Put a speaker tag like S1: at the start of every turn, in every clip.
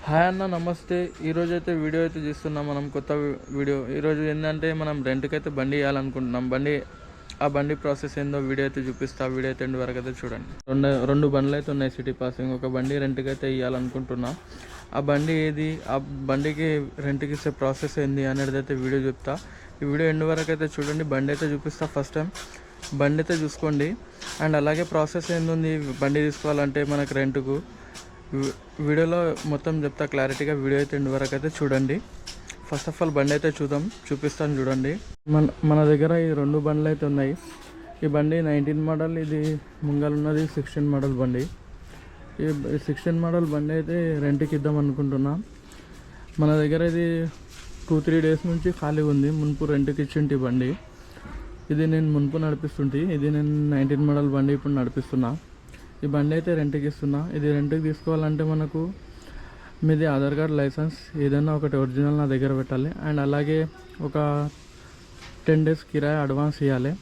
S1: Hi అన్న, నమస్తే. ఈరోజు అయితే వీడియో అయితే చేస్తున్నాం మనం, కొత్త వీడియో. ఈరోజు ఏంటంటే మనం రెంట్కి అయితే బండి ఇవ్వాలనుకుంటున్నాం. ఆ బండి ప్రాసెస్ ఏందో వీడియో అయితే చూపిస్తా. వీడియో అయితే ఎండ్ వరకు అయితే చూడండి. రెండు బండ్లు అయితే ఉన్నాయి సిటీ పాసింగ్. ఒక బండి రెంట్కి అయితే ఇవ్వాలనుకుంటున్నా. ఆ బండి ఏది, ఆ బండికి రెంట్కి ఇచ్చే ప్రాసెస్ ఏంది అనేది అయితే వీడియో చెప్తా. ఈ వీడియో ఎండ్ వరకు అయితే చూడండి. బండి అయితే చూపిస్తా. ఫస్ట్ టైం బండి అయితే చూసుకోండి. అండ్ అలాగే ప్రాసెస్ ఏంది బండి తీసుకోవాలంటే మనకు రెంట్కు, వీడియోలో మొత్తం చెప్తా క్లారిటీగా. వీడియో అయితే ఎండ్ వరకు అయితే చూడండి. ఫస్ట్ ఆఫ్ ఆల్ బండి అయితే చూపిస్తాను చూడండి. మన దగ్గర ఈ రెండు బండ్లు అయితే ఉన్నాయి. ఈ బండి 19 మోడల్, ఇది ముంగలున్నది 16 మోడల్ బండి. ఈ 16 మోడల్ బండి అయితే రెంట్కి ఇద్దాం అనుకుంటున్నా. మన దగ్గర ఇది 2-3 డేస్ నుంచి ఖాళీ ఉంది. మున్పు రెంట్కి ఇచ్చింటి బండి. ఇది నేను మున్పు నడిపిస్తుంటే, ఇది నేను 19 మోడల్ బండి ఇప్పుడు నడిపిస్తున్నా. ఈ బండి అయితే రెంట్కి ఇస్తున్నా. ఇది రెంట్కి తీసుకోవాలంటే మనకు మీది ఆధార్ కార్డ్, లైసెన్స్ ఏదైనా ఒకటి ఒరిజినల్ నా దగ్గర పెట్టాలి. అండ్ అలాగే ఒక 10 డేస్ కిరాయి అడ్వాన్స్ ఇవ్వాలి.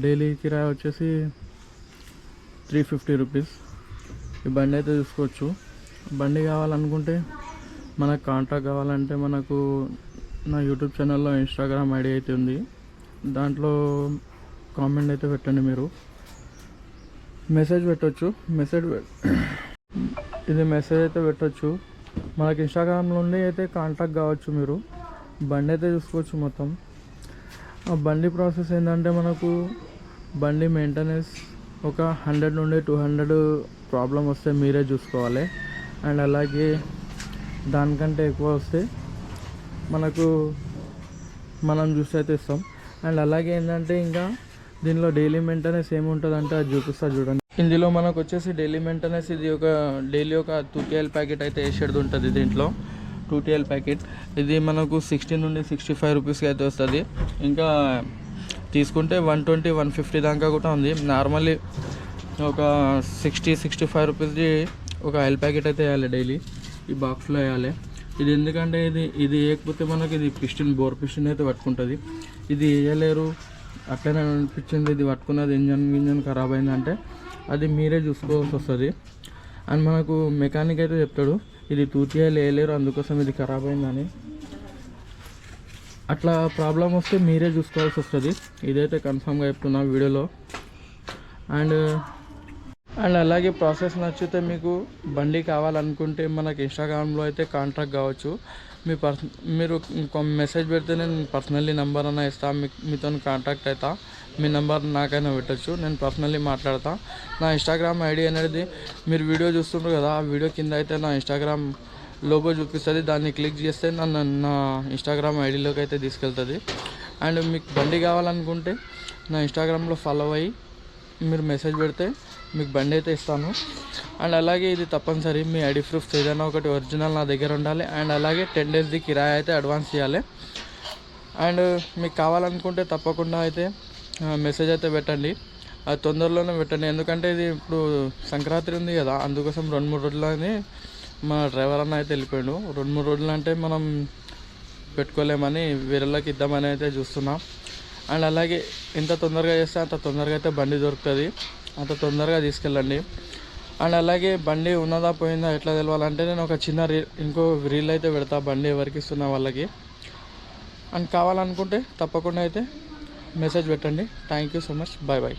S1: డైలీ కిరాయి వచ్చేసి 350 రూపీస్. ఈ బండి అయితే చూసుకోవచ్చు. బండి కావాలనుకుంటే, మనకు కాంటాక్ట్ కావాలంటే మనకు నా యూట్యూబ్ ఛానల్లో ఇన్స్టాగ్రామ్ ఐడి అయితే ఉంది. దాంట్లో కామెంట్ అయితే పెట్టండి. మీరు మెసేజ్ పెట్టవచ్చు. ఇది మెసేజ్ అయితే పెట్టవచ్చు. మనకి ఇన్స్టాగ్రామ్ నుండి అయితే కాంటాక్ట్ కావచ్చు. మీరు బండి అయితే చూసుకోవచ్చు మొత్తం. ఆ బండి ప్రాసెస్ ఏంటంటే, మనకు బండి మెయింటెనెన్స్ ఒక 100 నుండి 200 ప్రాబ్లం వస్తే మీరే చూసుకోవాలి. అండ్ అలాగే దానికంటే ఎక్కువ వస్తే మనం చూసి అయితే ఇస్తాం. అండ్ అలాగే ఏంటంటే, ఇంకా దీనిలో డైలీ మెయింటెనెన్స్ ఏముంటుందంటే అది చూపిస్తా చూడండి. ఇందులో మనకు వచ్చేసి డైలీ మెయింటెనెన్స్, ఇది డైలీ ఒక 2TL ప్యాకెట్ అయితే వేసేది ఉంటుంది. దీంట్లో 2TL ప్యాకెట్. ఇది మనకు 60 నుండి 65 రూపీస్కి అయితే వస్తుంది. ఇంకా తీసుకుంటే 120-150 దాకా కూడా ఉంది. నార్మల్లీ ఒక 60-65 రూపీస్ది ఒక ఆయిల్ ప్యాకెట్ అయితే వేయాలి డైలీ. ఈ బాక్స్లో వేయాలి. ఇది ఎందుకంటే ఇది వేయకపోతే మనకి ఇది బోర్ పిస్టన్ అయితే పట్టుకుంటుంది. ఇది వేయలేరు, అట్లనే అనిపించింది, ఇది పట్టుకున్నది ఇంజన్ ఖరాబ్ అయిందంటే అది మీరే చూసుకోవాల్సి వస్తుంది. అండ్ మనకు మెకానిక్ అయితే చెప్తాడు ఇది 2TL వేయలేరు, అందుకోసం ఇది ఖరాబ్ అయిందని. అట్లా ప్రాబ్లం వస్తే మీరే చూసుకోవాల్సి వస్తుంది. ఇదైతే కన్ఫామ్గా చెప్తున్నా వీడియోలో. అండ్ అలాగే ప్రాసెస్ నచ్చితే మీకు బండి కావాలనుకుంటే మనకి ఇన్స్టాగ్రామ్లో అయితే కాంటాక్ట్ కావచ్చు. మీరు మెసేజ్ పెడితే నేను పర్సనల్లీ నెంబర్ అన్న ఇస్తాను, మీతో కాంటాక్ట్ అవుతా. మీ నెంబర్ నాకైనా పెట్టచ్చు, నేను పర్సనల్లీ మాట్లాడతా. నా ఇన్స్టాగ్రామ్ ఐడి అనేది మీరు వీడియో చూస్తుంటారు కదా, ఆ వీడియో కింద అయితే నా ఇన్స్టాగ్రామ్ లోగో చూపిస్తుంది. దాన్ని క్లిక్ చేస్తే నా ఇన్స్టాగ్రామ్ ఐడిలోకి అయితే తీసుకెళ్తుంది. అండ్ మీకు బండి కావాలనుకుంటే నా ఇన్స్టాగ్రామ్లో ఫాలో అయ్యి మీరు మెసేజ్ పెడితే మీకు బండి అయితే ఇస్తాను. అండ్ అలాగే ఇది తప్పనిసరి మీ ఐడి ప్రూఫ్స్ ఏదైనా ఒకటి ఒరిజినల్ నా దగ్గర ఉండాలి. అండ్ అలాగే 10 డేస్ది కిరాయి అయితే అడ్వాన్స్ ఇవ్వాలి. అండ్ మీకు కావాలనుకుంటే తప్పకుండా అయితే మెసేజ్ అయితే పెట్టండి. అది తొందరలోనే పెట్టండి. ఎందుకంటే ఇది ఇప్పుడు సంక్రాంతి ఉంది కదా, అందుకోసం 2-3 రోజులని మా డ్రైవర్ అన్న అయితే వెళ్ళిపోయాడు. 2-3 రోజులు అంటే మనం పెట్టుకోలేమని వేరేళ్ళకి ఇద్దామని అయితే చూస్తున్నాం. అండ్ అలాగే ఎంత తొందరగా చేస్తే అంత తొందరగా అయితే బండి దొరుకుతుంది, అంత తొందరగా తీసుకెళ్ళండి. అండ్ అలాగే బండి ఉన్నదా పోయిందా ఎట్లా తెలవాలంటే, నేను ఒక చిన్న ఇంకో రీల్ అయితే పెడతా బండి ఎవరికి ఇస్తున్నా వాళ్ళకి. అండ్ కావాలనుకుంటే తప్పకుండా అయితే మెసేజ్ పెట్టండి. Thank you so much. Bye bye.